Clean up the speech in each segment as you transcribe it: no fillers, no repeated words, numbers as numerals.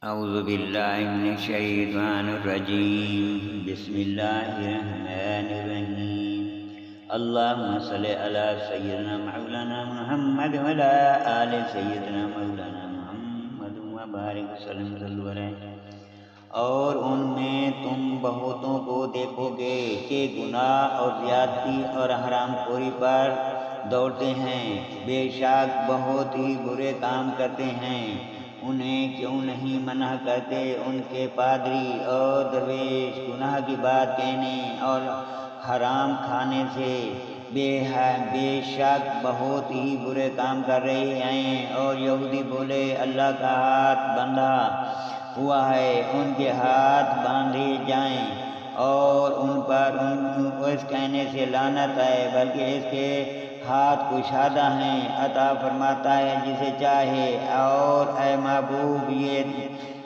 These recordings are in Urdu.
اعوذ باللہ من الشیطان الرجیم بسم اللہ الرحمن الرحیم اللہم صلی علی سیدنا مولانا محمد وعلی آل سیدنا مولانا محمد وبارک وسلم صلی علیہ۔ اور ان میں تم بہتوں کو دیکھو گے کہ گناہ اور زیادتی اور حرام خوری پر دوڑتے ہیں، بے شک بہت ہی برے کام کرتے ہیں۔ انہیں کیوں نہیں منع کرتے ان کے پادری اور درویش گناہ کی بات کہنے اور حرام کھانے سے؟ بے شک بہت ہی برے کام کر رہے ہیں۔ اور یہودی بولے اللہ کا ہاتھ بندھا ہوا ہے، ان کے ہاتھ باندھے جائیں اور ان پر اس کہنے سے لعنت ہے، بلکہ اس کے ہاتھ کشادہ ہیں، عطا فرماتا ہے جسے چاہے۔ اور اے محبوب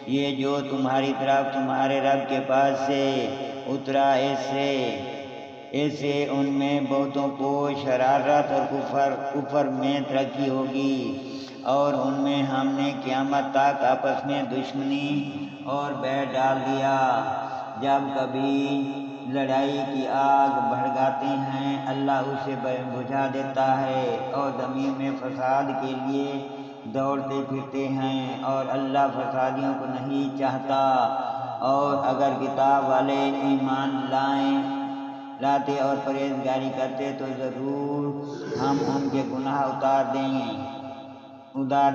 یہ جو تمہاری طرف تمہارے رب کے پاس سے اترا، اس سے ان میں بہتوں کو شرارت اور کفر میں ترقی ہوگی، اور ان میں ہم نے قیامت تک آپس میں دشمنی اور بیع ڈال دیا۔ جب کبھی لڑائی کی آگ بھڑکاتے ہیں اللہ اسے بجھا دیتا ہے، اور زمین میں فساد کے لیے دوڑتے پھرتے ہیں، اور اللہ فسادیوں کو نہیں چاہتا۔ اور اگر کتاب والے ایمان لاتے اور پرہیزگاری کرتے تو ضرور ہم ان کے گناہ اتار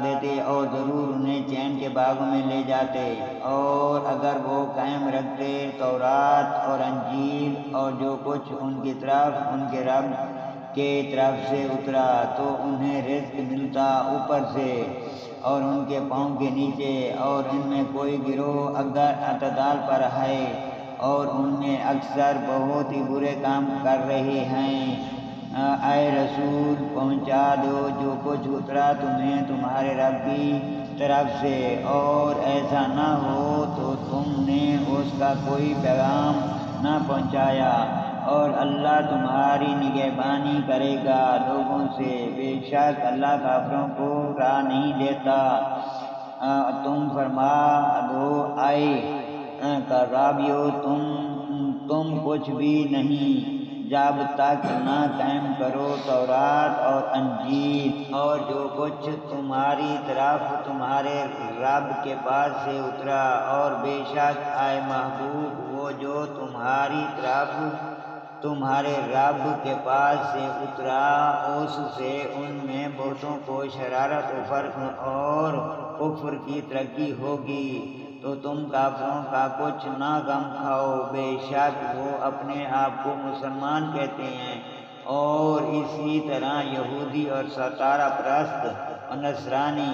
دیتے اور ضرور انہیں چین کے باغوں میں لے جاتے۔ اور اگر وہ قائم رکھتے تورات اور انجیل اور جو کچھ ان کے رب کے طرف سے اترا، تو انہیں رزق ملتا اوپر سے اور ان کے پاؤں کے نیچے، اور ان میں کوئی گروہ اگر اعتدال پر ہے اور ان میں اکثر بہت ہی برے کام کر رہے ہیں۔ اے رسول پہنچا دو جو کچھ اترا تمہیں تمہارے رب کی طرف سے، اور ایسا نہ ہو تو تم نے اس کا کوئی پیغام نہ پہنچایا، اور اللہ تمہاری نگہبانی کرے گا لوگوں سے۔ بے شک اللہ کافروں کو راہ نہیں دیتا۔ تم فرما دو اے کذابیو تم کچھ بھی نہیں جب تک نہ قائم کرو تورات اور انجیل اور جو کچھ تمہاری طرف تمہارے رب کے پاس سے اترا، اور بے شک اے محبوب وہ جو تمہاری طرف تمہارے رب کے پاس سے اترا اس سے ان میں بہتوں کو شرارت و فرق اور کفر کی ترقی ہوگی، تو تم کافروں کا کچھ نہ غم کھاؤ۔ بے شک وہ اپنے آپ کو مسلمان کہتے ہیں، اور اسی طرح یہودی اور ستارہ پرست اور نصرانی،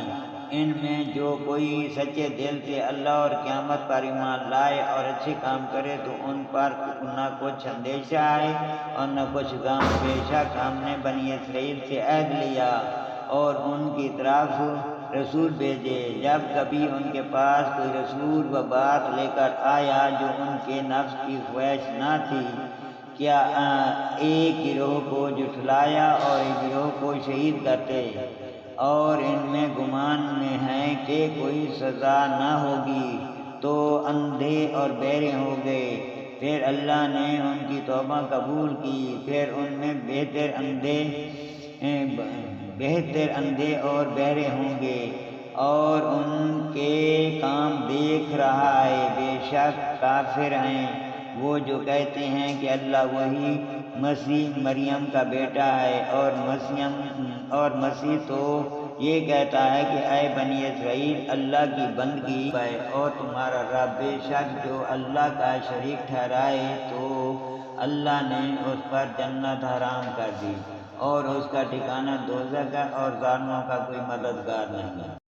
ان میں جو کوئی سچے دل سے اللہ اور قیامت پر ایمان لائے اور اچھے کام کرے تو ان پر نہ کچھ اندیشہ ہے اور نہ کچھ غم۔ بے شک ہم نے بنی اسرائیل سے عہد لیا اور ان کی طرف رسول بھیجے، جب کبھی ان کے پاس کوئی رسول و بات لے کر آیا جو ان کے نفس کی خواہش نہ تھی، کیا ایک گروہ کو جھٹلایا اور ایک گروہ کو شہید کرتے، اور ان میں گمان میں ہے کہ کوئی سزا نہ ہوگی، تو اندھے اور بہرے ہو گئے۔ پھر اللہ نے ان کی توبہ قبول کی، پھر ان میں بہتر اندھے اور بہرے ہوں گے، اور ان کے کام دیکھ رہا ہے۔ بے شک کافر ہیں وہ جو کہتے ہیں کہ اللہ وہی مسیح مریم کا بیٹا ہے، اور مسیح تو یہ کہتا ہے کہ اے بنی اسرائیل اللہ کی بندگی ہے اور تمہارا رب۔ بے شک جو اللہ کا شریک ٹھہرائے تو اللہ نے اس پر جنت حرام کر دی، اور اس کا ٹھکانہ دوزخ ہے، اور ظالموں کا کوئی مددگار نہیں۔